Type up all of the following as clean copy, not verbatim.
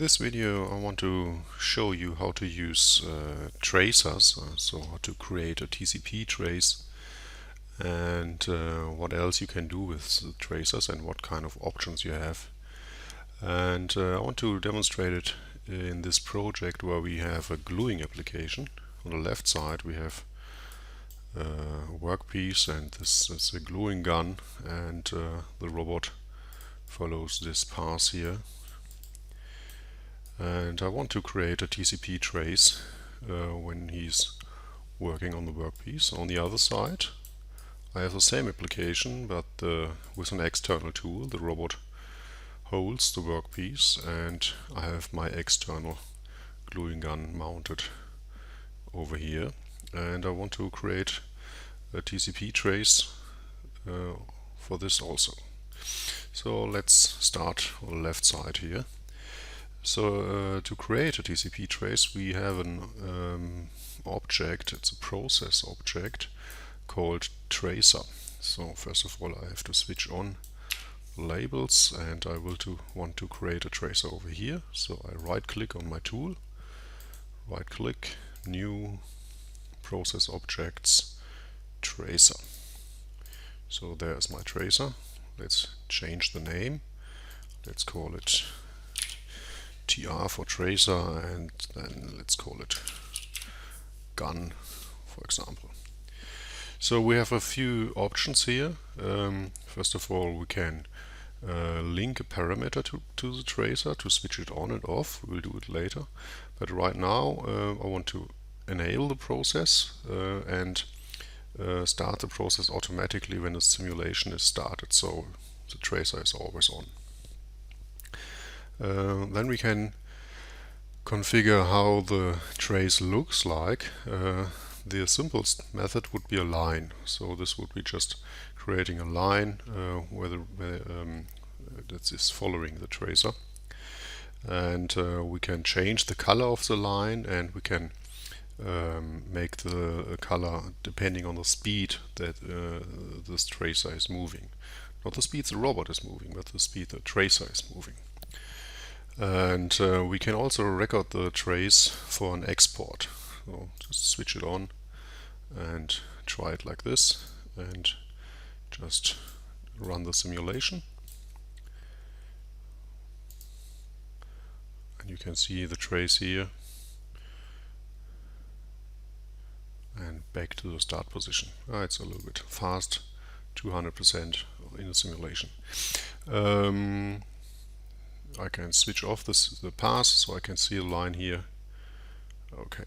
this video I want to show you how to use tracers, so how to create a TCP trace and what else you can do with tracers and what kind of options you have. And I want to demonstrate it in this project where we have a gluing application. On the left side we have a workpiece, and this is a gluing gun, and the robot follows this path here. And I want to create a TCP trace when he's working on the workpiece. On the other side I have the same application, but with an external tool. The robot holds the workpiece and I have my external gluing gun mounted over here, and I want to create a TCP trace for this also. So let's start on the left side here. So to create a TCP trace we have an object. It's a process object called tracer. So first of all I have to switch on labels, and I will want to create a tracer over here. So I right click on my tool, right click, new, process objects, tracer. So there's my tracer. Let's change the name. Let's call it TR for tracer, and then let's call it gun, for example. So we have a few options here. First of all, we can link a parameter to the tracer to switch it on and off. We'll do it later, but right now I want to enable the process and start the process automatically when the simulation is started, so the tracer is always on. Then we can configure how the trace looks like. The simplest method would be a line. So this would be just creating a line that is following the tracer, and we can change the color of the line, and we can make the color depending on the speed that this tracer is moving. Not the speed the robot is moving, but the speed the tracer is moving. And we can also record the trace for an export. So just switch it on and try it like this, and just run the simulation. And you can see the trace here, and back to the start position. It's a little bit fast, 200% in the simulation. I can switch off the path so I can see the line here. Okay.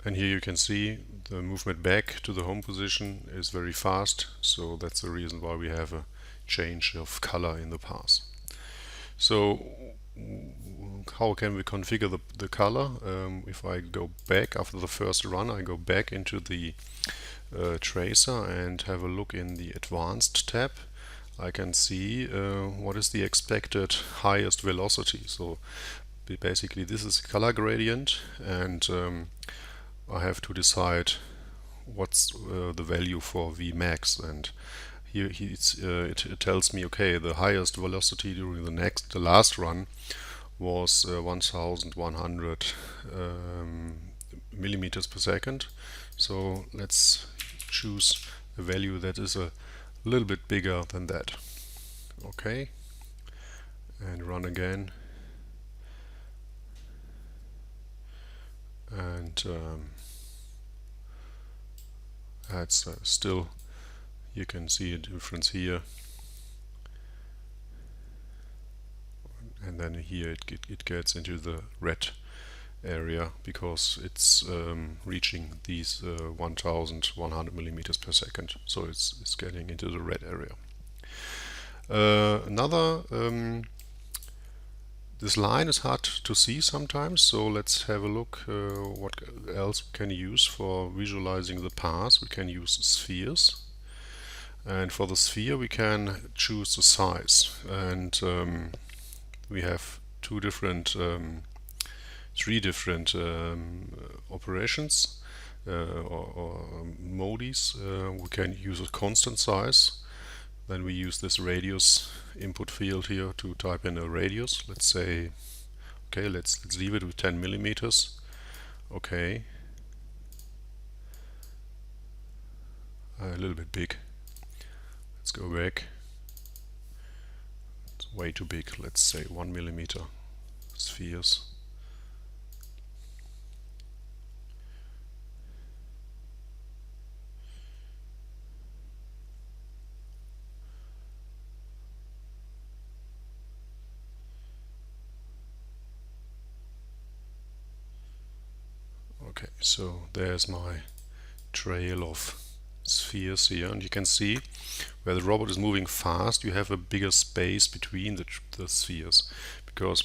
And here you can see the movement back to the home position is very fast, so that's the reason why we have a change of color in the path. So how can we configure the color? If I go back after the first run, I go back into the tracer and have a look in the advanced tab. I can see what is the expected highest velocity. So basically this is a color gradient, and I have to decide what's the value for Vmax, and here it tells me, okay, the highest velocity during the last run was 1100 millimeters per second. So let's choose a value that is a little bit bigger than that. Okay, and run again, and that's still, you can see a difference here, and then here it gets into the red area because it's reaching these 1100 millimeters per second, so it's getting into the red area. This line is hard to see sometimes, so let's have a look what else we can use for visualizing the path. We can use spheres, and for the sphere we can choose the size, and we have three different operations or modis. We can use a constant size, then we use this radius input field here to type in a radius. Let's say, okay, let's leave it with 10 millimeters. Okay, a little bit big. Let's go back. It's way too big. Let's say 1 millimeter spheres. Okay, so there's my trail of spheres here, and you can see where the robot is moving fast, you have a bigger space between the spheres, because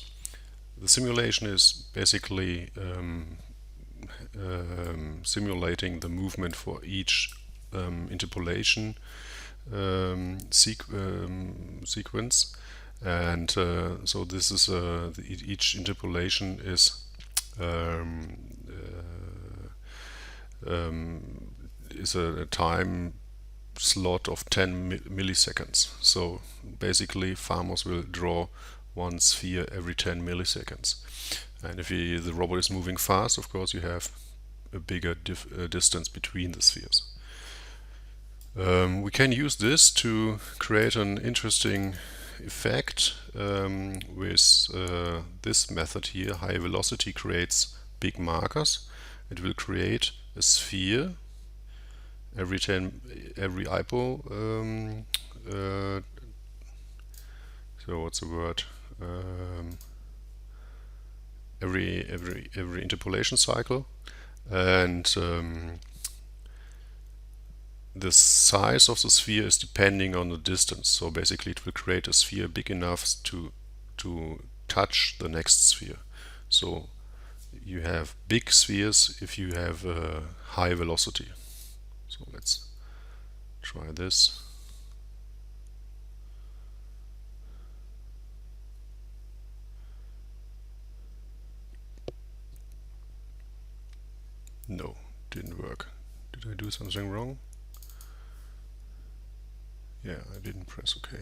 the simulation is basically simulating the movement for each interpolation sequence, and so this is each interpolation is a time slot of 10 milliseconds. So basically farmers will draw one sphere every 10 milliseconds. And if the robot is moving fast, of course you have a bigger distance between the spheres. We can use this to create an interesting effect with this method here. High velocity creates big markers. It will create a sphere every IPO. So what's the word? Every interpolation cycle, and the size of the sphere is depending on the distance. So basically, it will create a sphere big enough to touch the next sphere. So you have big spheres if you have a high velocity. So let's try this. No, didn't work. Did I do something wrong? Yeah, I didn't press OK.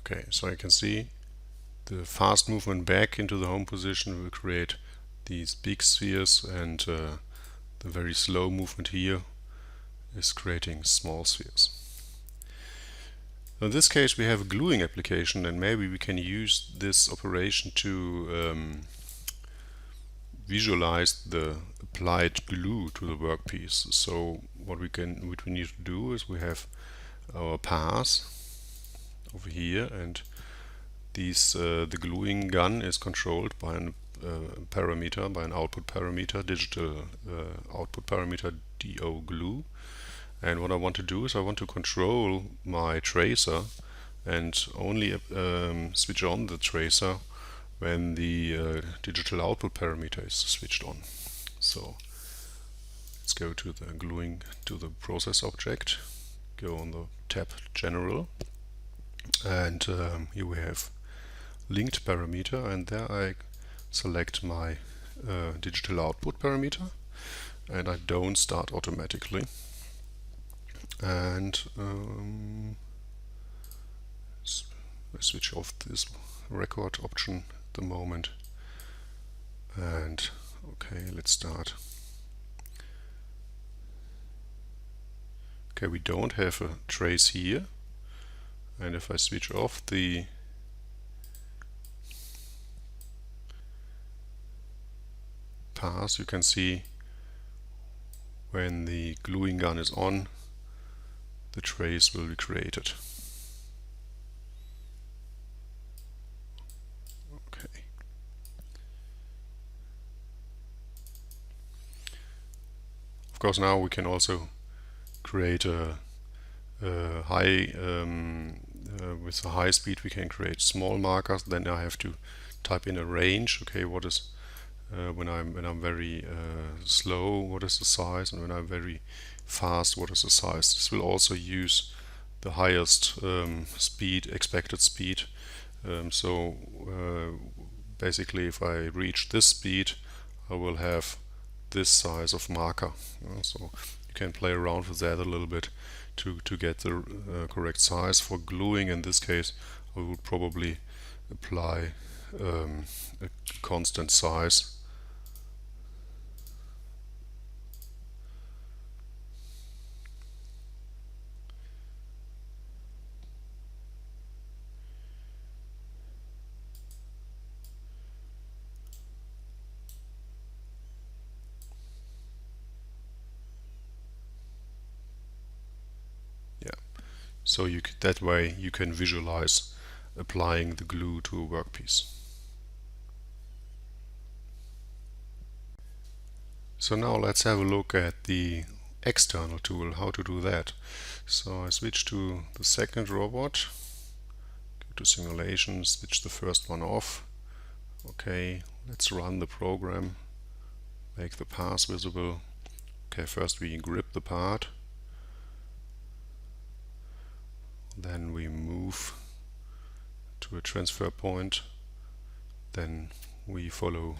Okay, so I can see the fast movement back into the home position will create these big spheres, and the very slow movement here is creating small spheres. In this case we have a gluing application, and maybe we can use this operation to visualize the applied glue to the workpiece. So what we need to do is we have our path over here, and the gluing gun is controlled by an parameter, by an output parameter, digital output parameter do glue. And what I want to do is I want to control my tracer and only switch on the tracer when the digital output parameter is switched on. So let's go to the gluing, to the process object, go on the tab General, and here we have linked parameter, and there I select my digital output parameter, and I don't start automatically, and I switch off this record option at the moment, and okay, let's start. Okay, we don't have a trace here, and if I switch off the path, you can see when the gluing gun is on, the trace will be created. Okay. Of course, now we can also create a high with a high speed we can create small markers. Then I have to type in a range. Okay, what is when I'm very slow, what is the size, and when I'm very fast, what is the size. This will also use the highest speed, expected speed. So basically, if I reach this speed, I will have this size of marker. So you can play around with that a little bit to get the correct size. For gluing, in this case, I would probably apply a constant size. So that way you can visualize applying the glue to a workpiece. So now let's have a look at the external tool, how to do that. So I switch to the second robot, go to simulation, switch the first one off. Okay, let's run the program, make the path visible. Okay, first we grip the part. Then we move to a transfer point. Then we follow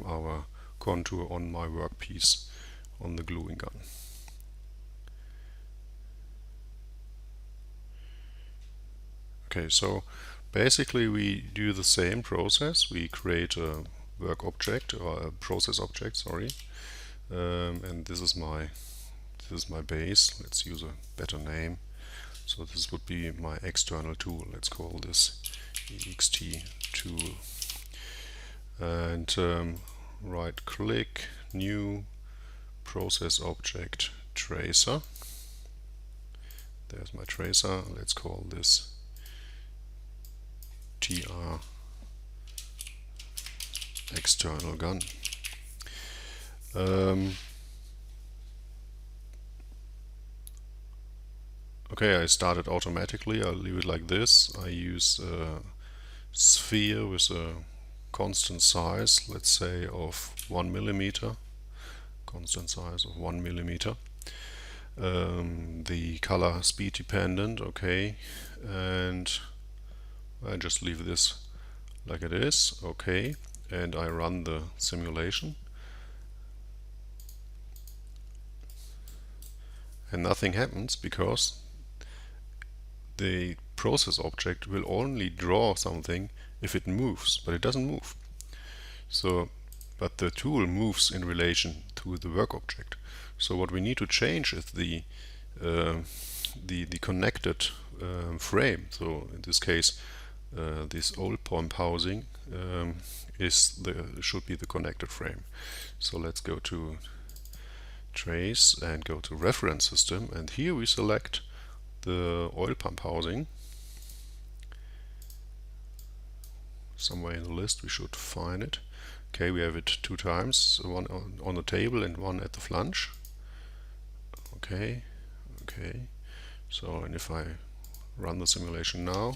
our contour on my workpiece on the gluing gun. Okay, so basically we do the same process. We create a work object or a process object, sorry, and this is my base. Let's use a better name. So this would be my external tool. Let's call this ext tool. And right click, new process object tracer. There's my tracer. Let's call this tr external gun. Okay, I started automatically. I'll leave it like this. I use a sphere with a constant size, let's say of 1 millimeter. Constant size of 1 millimeter. The color speed dependent, okay, and I just leave this like it is, okay, and I run the simulation. And nothing happens because the process object will only draw something if it moves, but it doesn't move. So, but the tool moves in relation to the work object. So what we need to change is the connected frame. So in this case, this old pump housing should be the connected frame. So let's go to Trace and go to Reference System, and here we select the oil pump housing. Somewhere in the list we should find it. Okay, we have it two times, one on the table and one at the flange. Okay, okay. So, and if I run the simulation now,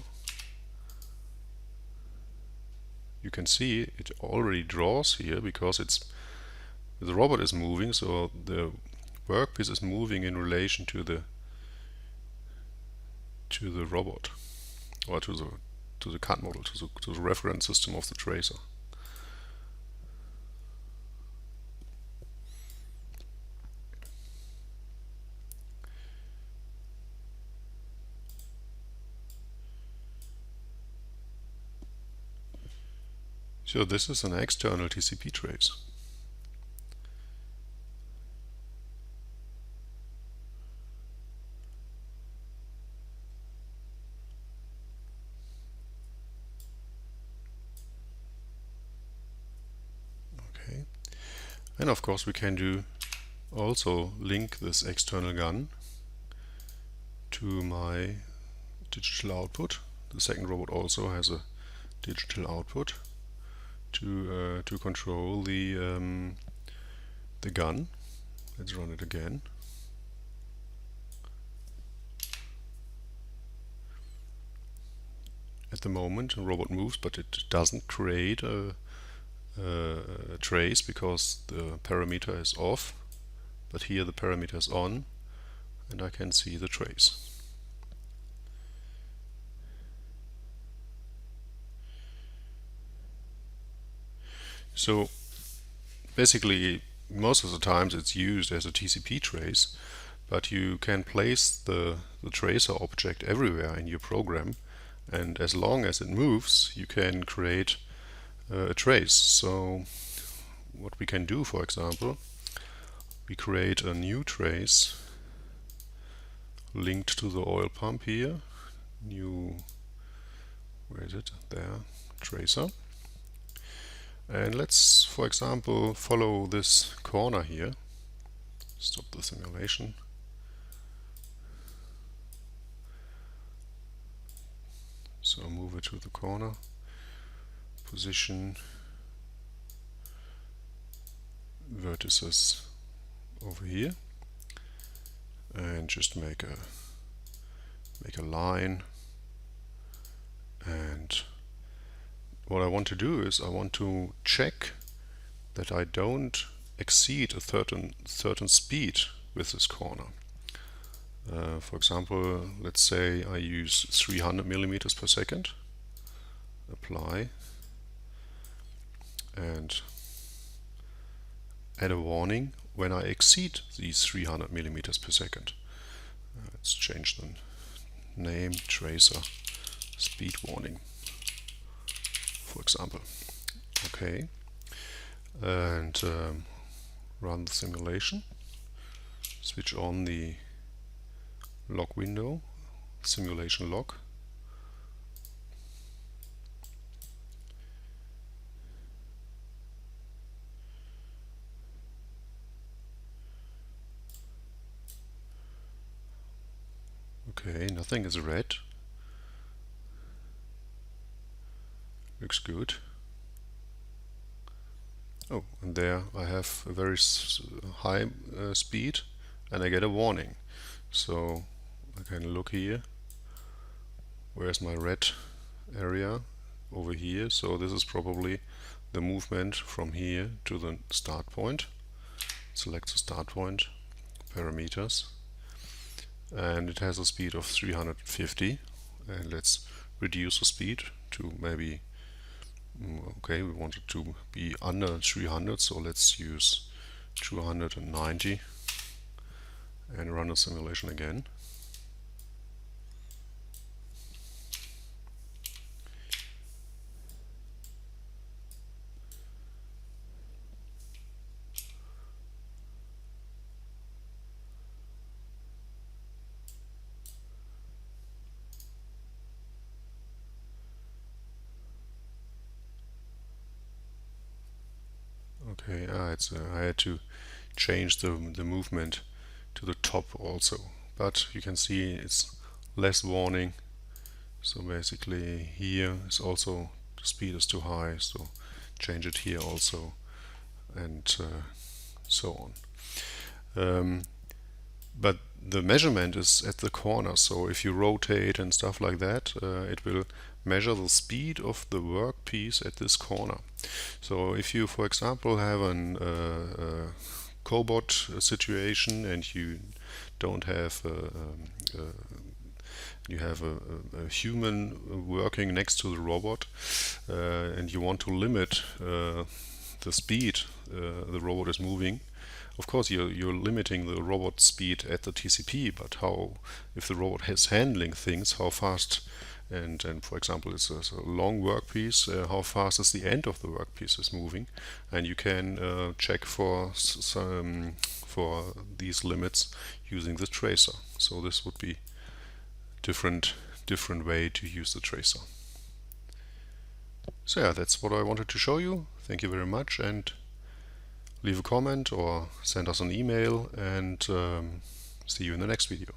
you can see it already draws here because the robot is moving, so the workpiece is moving in relation to the robot, or to the CAD model, to the reference system of the tracer. So this is an external TCP trace. Okay, and of course we can also link this external gun to my digital output. The second robot also has a digital output to control the gun. Let's run it again. at the moment. A robot moves, but it doesn't create a trace because the parameter is off, but here the parameter is on, and I can see the trace. So basically, most of the times it's used as a TCP trace, but you can place the tracer object everywhere in your program, and as long as it moves, you can create a trace. So what we can do, for example, we create a new trace linked to the oil pump here. New, where is it? There, tracer. And let's, for example, follow this corner here. Stop the simulation. So move it to the corner, position vertices over here, and just make a line. And what I want to do is I want to check that I don't exceed a certain speed with this corner. For example, let's say I use 300 millimeters per second. Apply and add a warning when I exceed these 300 millimeters per second. Let's change the name, tracer, speed warning, for example. Okay, and run the simulation. Switch on the log window, simulation log. Okay, nothing is red. Looks good. Oh, and there I have a very high speed, and I get a warning. So I can look here. Where's my red area? Over here. So this is probably the movement from here to the start point. Select the start point, parameters, and it has a speed of 350. And let's reduce the speed to maybe, okay, we want it to be under 300, so let's use 290 and run the simulation again. Okay, I had to change the movement to the top also, but you can see it's less warning. So basically here is also the speed is too high, so change it here also, and so on. But the measurement is at the corner, so if you rotate and stuff like that, it will measure the speed of the workpiece at this corner. So if you, for example, have a cobot situation and you don't have you have a human working next to the robot, and you want to limit the speed the robot is moving. Of course, you're limiting the robot speed at the TCP, but how, if the robot is handling things, how fast, and for example, it's a long workpiece, how fast is the end of the workpiece is moving, and you can check for these limits using the tracer. So this would be different way to use the tracer. So yeah, that's what I wanted to show you. Thank you very much, and leave a comment or send us an email, and see you in the next video.